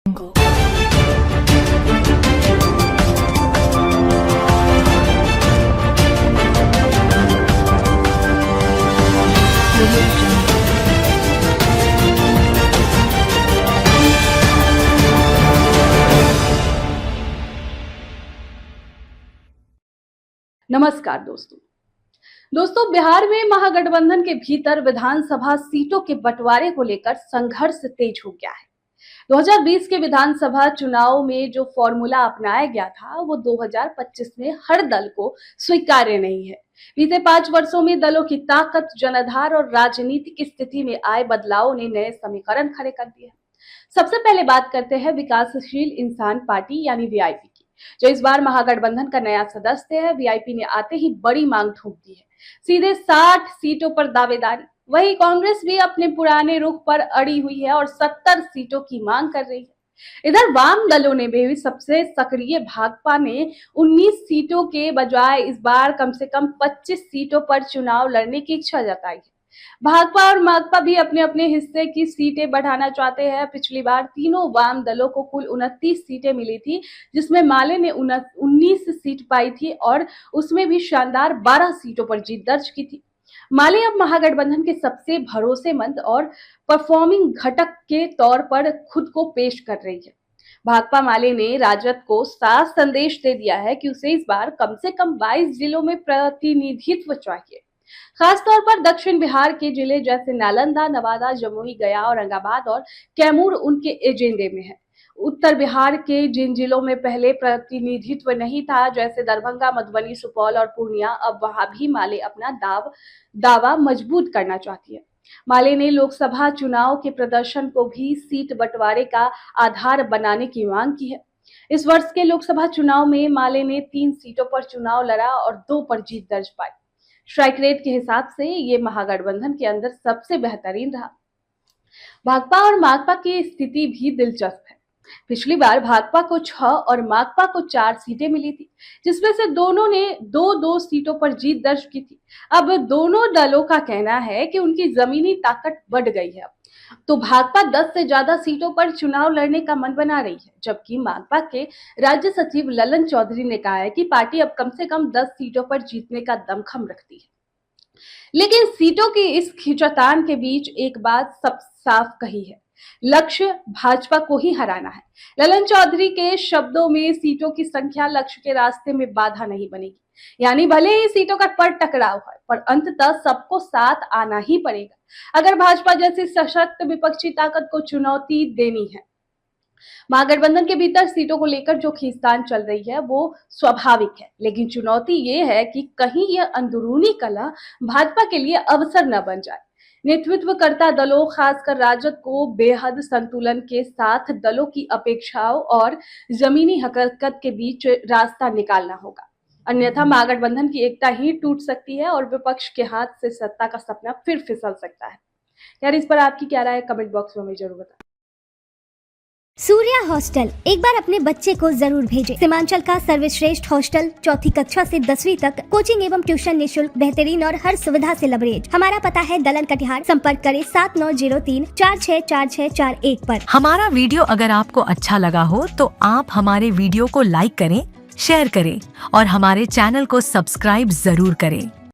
नमस्कार दोस्तों, बिहार में महागठबंधन के भीतर विधानसभा सीटों के बंटवारे को लेकर संघर्ष तेज हो गया है। 2020 के विधानसभा चुनाव में जो फॉर्मूला अपनाया गया था वो 2025 में हर दल को स्वीकार्य नहीं है। बीते 5 वर्षों में दलों की ताकत, जनाधार और राजनीतिक स्थिति में आए बदलावों ने नए समीकरण खड़े कर दिए। सबसे पहले बात करते हैं विकासशील इंसान पार्टी यानी वीआईपी की, जो इस बार महागठबंधन का नया सदस्य है। वीआईपी ने आते ही बड़ी मांग ठोक दी है, सीधे 60 सीटों पर दावेदारी। वही कांग्रेस भी अपने पुराने रुख पर अड़ी हुई है और 70 सीटों की मांग कर रही है। इधर वाम दलों ने भी सबसे सक्रिय भाकपा ने 19 सीटों के बजाय इस बार कम से कम 25 सीटों पर चुनाव लड़ने की इच्छा जताई है। भाकपा और माकपा भी अपने अपने हिस्से की सीटें बढ़ाना चाहते हैं। पिछली बार तीनों वाम दलों को कुल 29 सीटें मिली थी, जिसमें माले ने 19 सीट पाई थी और उसमें भी शानदार 12 सीटों पर जीत दर्ज की थी। माले अब महागठबंधन के सबसे भरोसेमंद और परफॉर्मिंग घटक के तौर पर खुद को पेश कर रही है। भाकपा माले ने राजद को साफ संदेश दे दिया है कि उसे इस बार कम से कम 22 जिलों में प्रतिनिधित्व चाहिए। खासतौर पर दक्षिण बिहार के जिले जैसे नालंदा, नवादा, जमुई, गया, औरंगाबाद और कैमूर उनके एजेंडे में है। उत्तर बिहार के जिन जिलों में पहले प्रतिनिधित्व नहीं था, जैसे दरभंगा, मधुबनी, सुपौल और पूर्णिया, अब वहां भी माले अपना दावा मजबूत करना चाहती है। माले ने लोकसभा चुनाव के प्रदर्शन को भी सीट बंटवारे का आधार बनाने की मांग की है। इस वर्ष के लोकसभा चुनाव में माले ने 3 सीटों पर चुनाव लड़ा और 2 पर जीत दर्ज पाई। स्ट्राइक रेट के हिसाब से ये महागठबंधन के अंदर सबसे बेहतरीन रहा। भाकपा और माकपा की स्थिति भी दिलचस्प है। पिछली बार भाकपा को 6 और माकपा को 4 सीटें मिली थी, जिसमें से दोनों ने 2-2 सीटों पर जीत दर्ज की थी। अब दोनों दलों का कहना है कि उनकी जमीनी ताकत बढ़ गई है, तो भाकपा 10 से ज्यादा सीटों पर चुनाव लड़ने का मन बना रही है, जबकि माकपा के राज्य सचिव ललन चौधरी ने कहा है कि पार्टी अब कम से कम 10 सीटों पर जीतने का दमखम रखती है। लेकिन सीटों की इस खींचातान के बीच एक बात सब साफ कही है, लक्ष्य भाजपा को ही हराना है। ललन चौधरी के शब्दों में सीटों की संख्या लक्ष्य के रास्ते में बाधा नहीं बनेगी, यानी भले ही सीटों का पर टकराव है, पर अंततः सबको साथ आना ही पड़ेगा अगर भाजपा जैसी सशक्त विपक्षी ताकत को चुनौती देनी है। महागठबंधन के भीतर सीटों को लेकर जो खींचतान चल रही है वो स्वाभाविक है, लेकिन चुनौती ये है कि कहीं यह अंदरूनी कलह भाजपा के लिए अवसर न बन जाए। नेतृत्वकर्ता दलों, खासकर राजद को बेहद संतुलन के साथ दलों की अपेक्षाओं और जमीनी हकीकत के बीच रास्ता निकालना होगा, अन्यथा महागठबंधन की एकता ही टूट सकती है और विपक्ष के हाथ से सत्ता का सपना फिर फिसल सकता है। यार, इस पर आपकी क्या राय है? कमेंट बॉक्स में हमें जरूर बताएं। सूर्या हॉस्टल एक बार अपने बच्चे को जरूर भेजें। सीमांचल का सर्वश्रेष्ठ हॉस्टल, 4ठी कक्षा से 10वीं तक कोचिंग एवं ट्यूशन निःशुल्क, बेहतरीन और हर सुविधा से लबरेज। हमारा पता है दलन कटिहार। संपर्क करें 7903 464641 पर। हमारा वीडियो अगर आपको अच्छा लगा हो तो आप हमारे वीडियो को लाइक करें, शेयर करें और हमारे चैनल को सब्सक्राइब जरूर करें।